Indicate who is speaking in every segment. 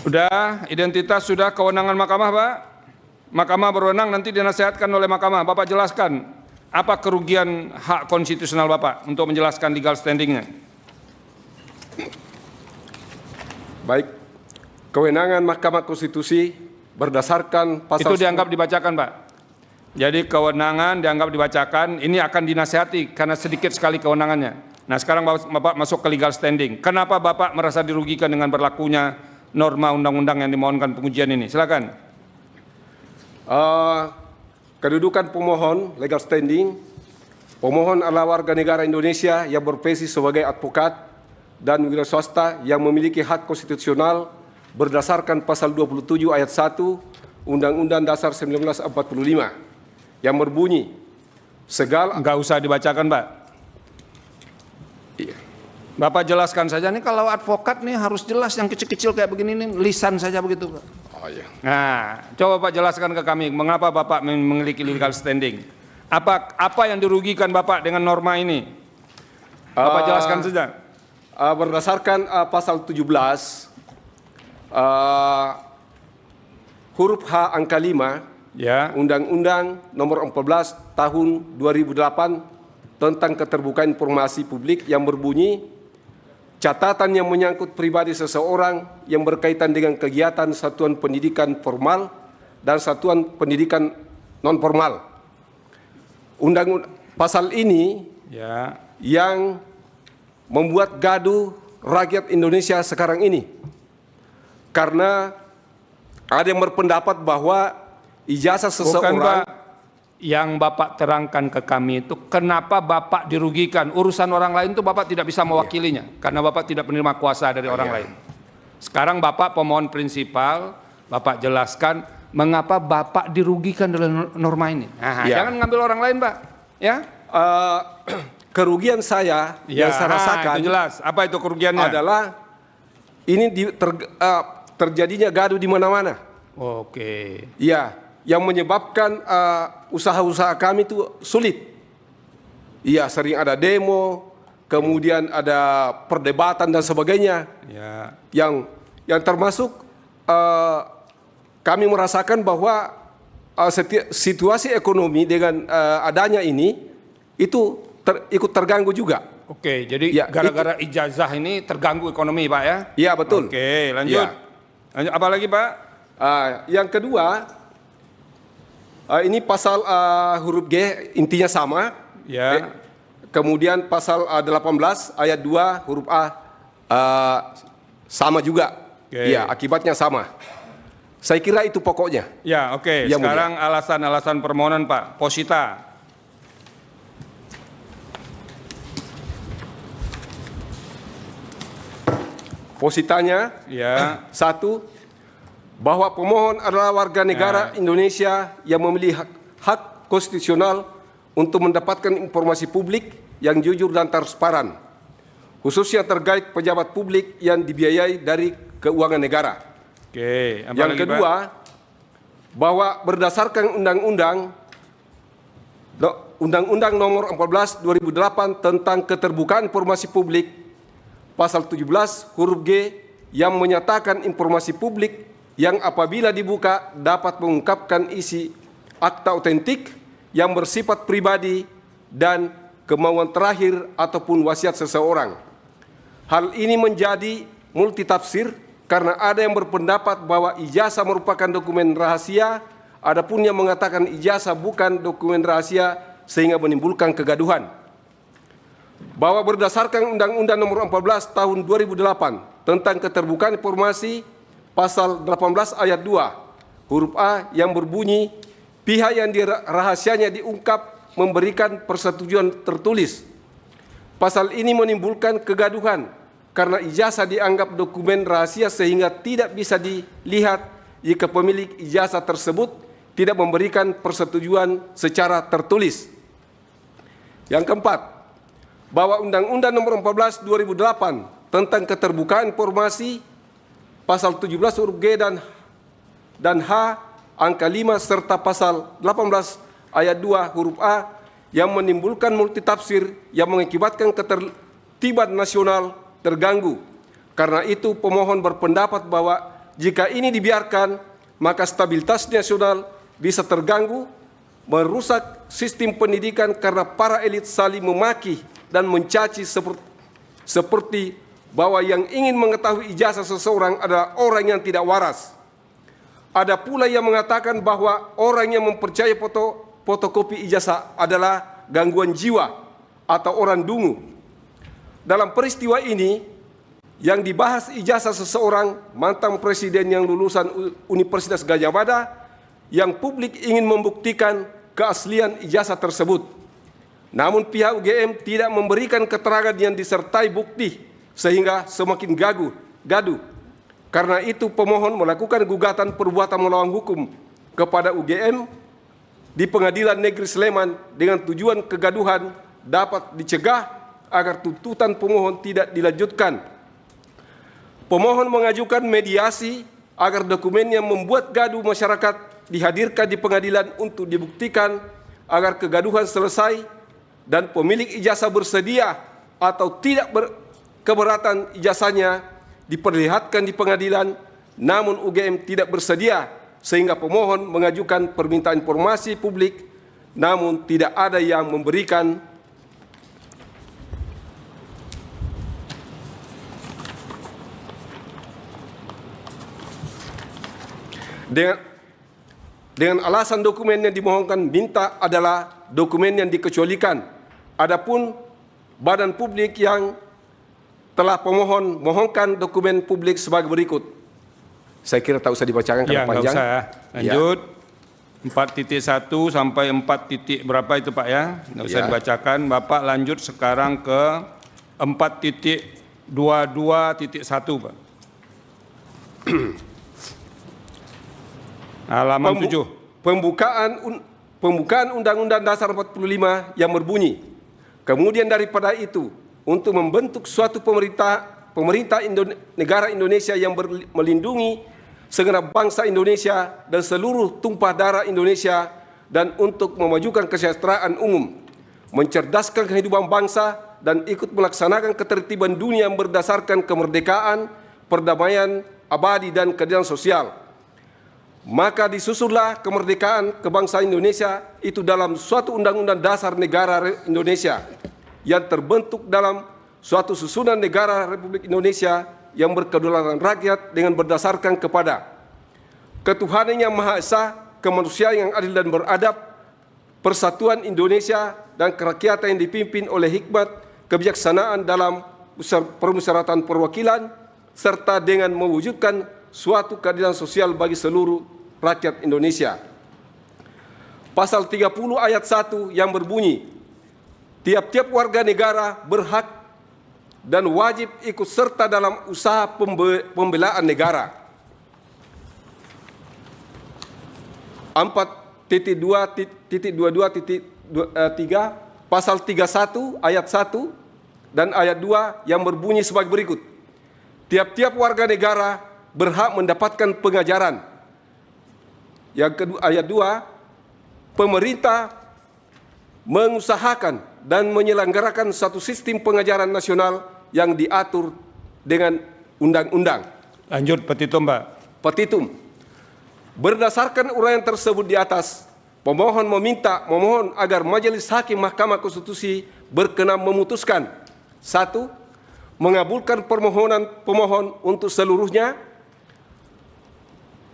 Speaker 1: Sudah, identitas sudah, kewenangan mahkamah, Pak. Mahkamah berwenang nanti dinasihatkan oleh mahkamah. Bapak jelaskan apa kerugian hak konstitusional Bapak untuk menjelaskan legal standingnya.
Speaker 2: Baik, kewenangan Mahkamah Konstitusi berdasarkan pasal...
Speaker 1: Itu dianggap dibacakan, Pak. Jadi kewenangan dianggap dibacakan, ini akan dinasihati karena sedikit sekali kewenangannya. Nah sekarang Bapak masuk ke legal standing. Kenapa Bapak merasa dirugikan dengan berlakunya norma undang-undang yang dimohonkan pengujian ini? Silakan.
Speaker 2: Kedudukan pemohon, legal standing, pemohon adalah warga negara Indonesia yang berprofesi sebagai advokat dan wira swasta yang memiliki hak konstitusional berdasarkan pasal 27 ayat 1 Undang-Undang Dasar 1945 yang berbunyi segala...
Speaker 1: Enggak usah dibacakan, Pak.
Speaker 2: Iya.
Speaker 1: Bapak jelaskan saja, nih kalau advokat nih harus jelas, yang kecil-kecil kayak begini nih, lisan saja begitu, Pak.
Speaker 2: Oh, iya.
Speaker 1: Nah, coba Pak jelaskan ke kami, mengapa Bapak memiliki legal standing? Apa yang dirugikan Bapak dengan norma ini? Bapak jelaskan saja.
Speaker 2: Berdasarkan pasal 17, huruf H angka 5,
Speaker 1: Ya.
Speaker 2: Undang-Undang Nomor 14 Tahun 2008 tentang keterbukaan informasi publik yang berbunyi catatan yang menyangkut pribadi seseorang yang berkaitan dengan kegiatan satuan pendidikan formal dan satuan pendidikan non formal. Pasal ini
Speaker 1: Ya.
Speaker 2: yang membuat gaduh rakyat Indonesia sekarang ini. Karena ada yang berpendapat bahwa ijazah seseorang...
Speaker 1: Bukan, Pak. Yang Bapak terangkan ke kami itu kenapa Bapak dirugikan. Urusan orang lain itu Bapak tidak bisa mewakilinya. Karena Bapak tidak menerima kuasa dari orang lain. Sekarang Bapak pemohon prinsipal, Bapak jelaskan mengapa Bapak dirugikan dalam norma ini. Nah, jangan ngambil orang lain, Pak. Ya.
Speaker 2: Kerugian saya yang saya rasakan
Speaker 1: itu jelas. Apa itu kerugiannya?
Speaker 2: adalah ini terjadinya gaduh di mana-mana.
Speaker 1: Oke.
Speaker 2: Ya, yang menyebabkan usaha-usaha kami itu sulit. Iya, sering ada demo, kemudian ada perdebatan dan sebagainya.
Speaker 1: Ya.
Speaker 2: Yang termasuk kami merasakan bahwa situasi ekonomi dengan adanya ini itu ikut terganggu juga.
Speaker 1: Oke, jadi gara-gara ijazah ini terganggu ekonomi, Pak ya?
Speaker 2: Iya, betul.
Speaker 1: Oke, lanjut. Lanjut apa lagi, Pak?
Speaker 2: Yang kedua, ini pasal huruf G intinya sama.
Speaker 1: Ya.
Speaker 2: Kemudian pasal 18 ayat 2 huruf A sama juga. Iya, akibatnya sama. Saya kira itu pokoknya.
Speaker 1: Ya, oke. Sekarang alasan-alasan permohonan, Pak. Posita.
Speaker 2: Positanya,
Speaker 1: ya.
Speaker 2: 1, bahwa pemohon adalah warga negara Indonesia yang memiliki hak konstitusional untuk mendapatkan informasi publik yang jujur dan transparan, khususnya terkait pejabat publik yang dibiayai dari keuangan negara.
Speaker 1: Oke.
Speaker 2: Yang kedua, bahwa berdasarkan Undang-Undang Nomor 14 2008 tentang keterbukaan informasi publik, pasal 17 huruf G yang menyatakan informasi publik yang apabila dibuka dapat mengungkapkan isi akta otentik yang bersifat pribadi dan kemauan terakhir ataupun wasiat seseorang. Hal ini menjadi multitafsir karena ada yang berpendapat bahwa ijazah merupakan dokumen rahasia, adapun yang mengatakan ijazah bukan dokumen rahasia sehingga menimbulkan kegaduhan. Bahwa berdasarkan Undang-Undang Nomor 14 Tahun 2008 tentang keterbukaan informasi pasal 18 ayat 2 huruf A yang berbunyi pihak yang rahasianya diungkap memberikan persetujuan tertulis. Pasal ini menimbulkan kegaduhan karena ijazah dianggap dokumen rahasia sehingga tidak bisa dilihat jika pemilik ijazah tersebut tidak memberikan persetujuan secara tertulis. Yang keempat, bahwa Undang-Undang Nomor 14 2008 tentang keterbukaan informasi pasal 17 huruf G dan H angka 5 serta pasal 18 ayat 2 huruf A yang menimbulkan multitafsir yang mengakibatkan ketertiban nasional terganggu. Karena itu pemohon berpendapat bahwa jika ini dibiarkan, maka stabilitas nasional bisa terganggu, merusak sistem pendidikan karena para elit saling memaki dan mencaci seperti bahwa yang ingin mengetahui ijazah seseorang adalah orang yang tidak waras. Ada pula yang mengatakan bahwa orang yang mempercayai fotokopi ijazah adalah gangguan jiwa atau orang dungu. Dalam peristiwa ini, yang dibahas ijazah seseorang mantan presiden yang lulusan Universitas Gadjah Mada, yang publik ingin membuktikan keaslian ijazah tersebut. Namun pihak UGM tidak memberikan keterangan yang disertai bukti, sehingga semakin gaduh. Karena itu pemohon melakukan gugatan perbuatan melawan hukum kepada UGM di Pengadilan Negeri Sleman dengan tujuan kegaduhan dapat dicegah agar tuntutan pemohon tidak dilanjutkan. Pemohon mengajukan mediasi agar dokumen yang membuat gaduh masyarakat dihadirkan di pengadilan untuk dibuktikan agar kegaduhan selesai dan pemilik ijazah bersedia atau tidak keberatan ijazahnya diperlihatkan di pengadilan, namun UGM tidak bersedia sehingga pemohon mengajukan permintaan informasi publik, namun tidak ada yang memberikan dengan alasan dokumen yang dimohonkan minta adalah dokumen yang dikecualikan. Adapun badan publik yang telah pemohon mohonkan dokumen publik sebagai berikut. Saya kira tak usah dibacakan karena panjang.
Speaker 1: Ya, lanjut. 4.1 sampai 4. Berapa itu Pak ya? Nggak usah dibacakan. Bapak lanjut sekarang ke 4.22.1 Pak. Halaman 7. Pembukaan Undang-Undang Dasar 45 yang berbunyi, kemudian daripada itu, untuk membentuk suatu negara Indonesia yang melindungi segenap bangsa Indonesia dan seluruh tumpah darah Indonesia, dan untuk memajukan kesejahteraan umum, mencerdaskan kehidupan bangsa, dan ikut melaksanakan ketertiban dunia yang berdasarkan kemerdekaan, perdamaian abadi, dan keadilan sosial. Maka disusunlah kemerdekaan kebangsaan Indonesia itu dalam suatu undang-undang dasar negara Indonesia yang terbentuk dalam suatu susunan negara Republik Indonesia yang berkedaulatan rakyat dengan berdasarkan kepada ketuhanan yang Maha Esa, kemanusiaan yang adil dan beradab, persatuan Indonesia, dan kerakyatan yang dipimpin oleh hikmat kebijaksanaan dalam permusyawaratan perwakilan, serta dengan mewujudkan suatu keadilan sosial bagi seluruh rakyat Indonesia. Pasal 30 ayat 1 yang berbunyi, tiap-tiap warga negara berhak dan wajib ikut serta dalam usaha pembelaan negara. 4.22.3 pasal 31 ayat 1 dan ayat 2 yang berbunyi sebagai berikut. Tiap-tiap warga negara berhak mendapatkan pengajaran. Yang kedua, ayat 2, pemerintah mengusahakan dan menyelenggarakan satu sistem pengajaran nasional yang diatur dengan undang-undang. Lanjut petitum, Pak.
Speaker 2: Petitum. Berdasarkan uraian tersebut di atas, pemohon memohon agar Majelis Hakim Mahkamah Konstitusi berkenan memutuskan: 1. Mengabulkan permohonan pemohon untuk seluruhnya,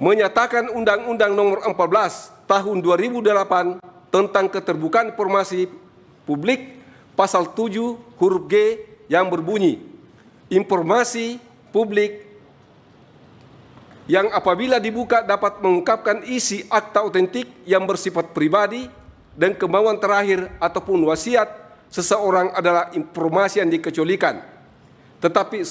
Speaker 2: menyatakan Undang-Undang Nomor 14 Tahun 2008 tentang keterbukaan informasi publik pasal 7 huruf G yang berbunyi, informasi publik yang apabila dibuka dapat mengungkapkan isi akta otentik yang bersifat pribadi dan kemauan terakhir ataupun wasiat seseorang adalah informasi yang dikecualikan. Tetapi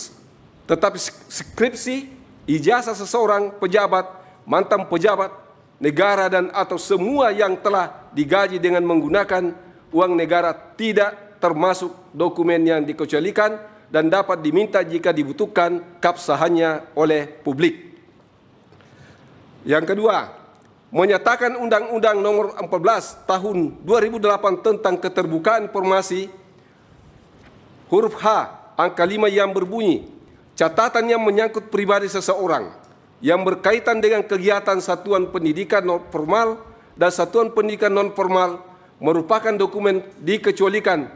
Speaker 2: skripsi, ijazah seseorang pejabat, mantan pejabat negara, dan atau semua yang telah digaji dengan menggunakan uang negara tidak termasuk dokumen yang dikecualikan dan dapat diminta jika dibutuhkan keabsahannya oleh publik. Yang kedua, menyatakan Undang-Undang Nomor 14 Tahun 2008 tentang keterbukaan informasi huruf H angka 5 yang berbunyi, catatan yang menyangkut pribadi seseorang yang berkaitan dengan kegiatan satuan pendidikan non formal dan satuan pendidikan non formal merupakan dokumen dikecualikan,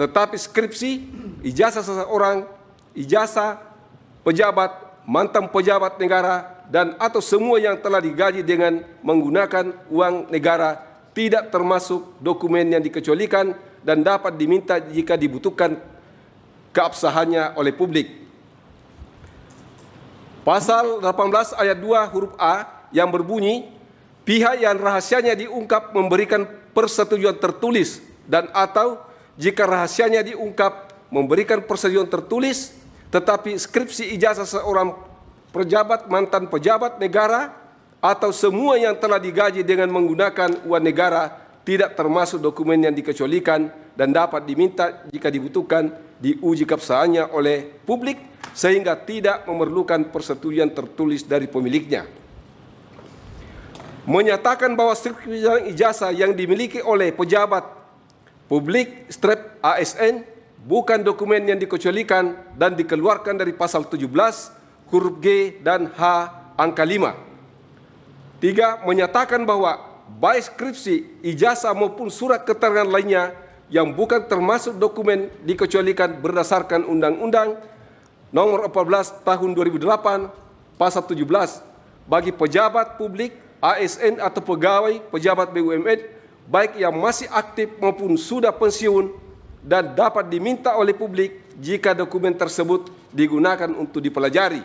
Speaker 2: tetapi skripsi, ijazah seseorang, ijazah pejabat, mantan pejabat negara, dan atau semua yang telah digaji dengan menggunakan uang negara tidak termasuk dokumen yang dikecualikan dan dapat diminta jika dibutuhkan keabsahannya oleh publik. Pasal 18 ayat 2 huruf A yang berbunyi, pihak yang rahasianya diungkap memberikan persetujuan tertulis dan atau jika rahasianya diungkap memberikan persetujuan tertulis, tetapi skripsi ijazah seorang pejabat, mantan pejabat negara, atau semua yang telah digaji dengan menggunakan uang negara tidak termasuk dokumen yang dikecualikan dan dapat diminta jika dibutuhkan diuji keabsahannya oleh publik sehingga tidak memerlukan persetujuan tertulis dari pemiliknya. Menyatakan bahwa skripsi ijazah yang dimiliki oleh pejabat publik strep ASN bukan dokumen yang dikecualikan dan dikeluarkan dari pasal 17 huruf G dan H angka 5. 3. Menyatakan bahwa baik skripsi, ijazah maupun surat keterangan lainnya yang bukan termasuk dokumen dikecualikan berdasarkan Undang-Undang Nomor 14 Tahun 2008 Pasal 17 bagi pejabat publik, ASN atau pegawai pejabat BUMN baik yang masih aktif maupun sudah pensiun dan dapat diminta oleh publik jika dokumen tersebut digunakan untuk dipelajari,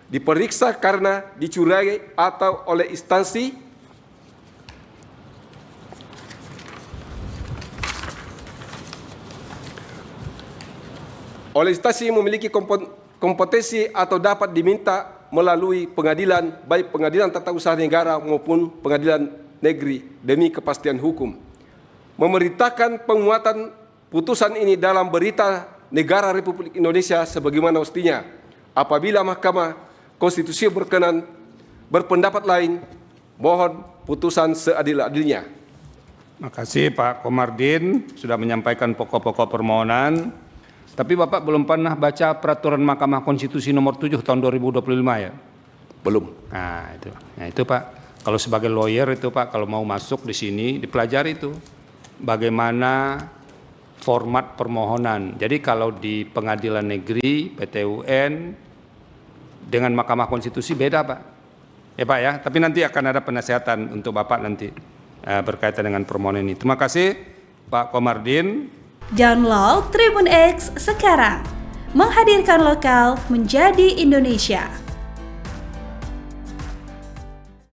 Speaker 2: diperiksa karena dicurigai atau oleh instansi memiliki kompetensi atau dapat diminta melalui pengadilan, baik pengadilan tata usaha negara maupun pengadilan negeri demi kepastian hukum. Memberitakan penguatan putusan ini dalam berita negara Republik Indonesia sebagaimana mestinya. Apabila Mahkamah Konstitusi berpendapat lain, mohon putusan seadil-adilnya.
Speaker 1: Terima kasih Pak Komardin sudah menyampaikan pokok-pokok permohonan. Tapi Bapak belum pernah baca peraturan Mahkamah Konstitusi nomor 7 tahun 2025 ya?
Speaker 2: Belum.
Speaker 1: Nah itu Pak, kalau sebagai lawyer itu Pak, kalau mau masuk di sini dipelajari itu bagaimana format permohonan. Jadi kalau di pengadilan negeri, PT UN dengan Mahkamah Konstitusi beda Pak. Ya Pak ya, tapi nanti akan ada penasihatan untuk Bapak nanti berkaitan dengan permohonan ini. Terima kasih Pak Komardin.
Speaker 3: Download Tribun X sekarang, menghadirkan lokal menjadi Indonesia.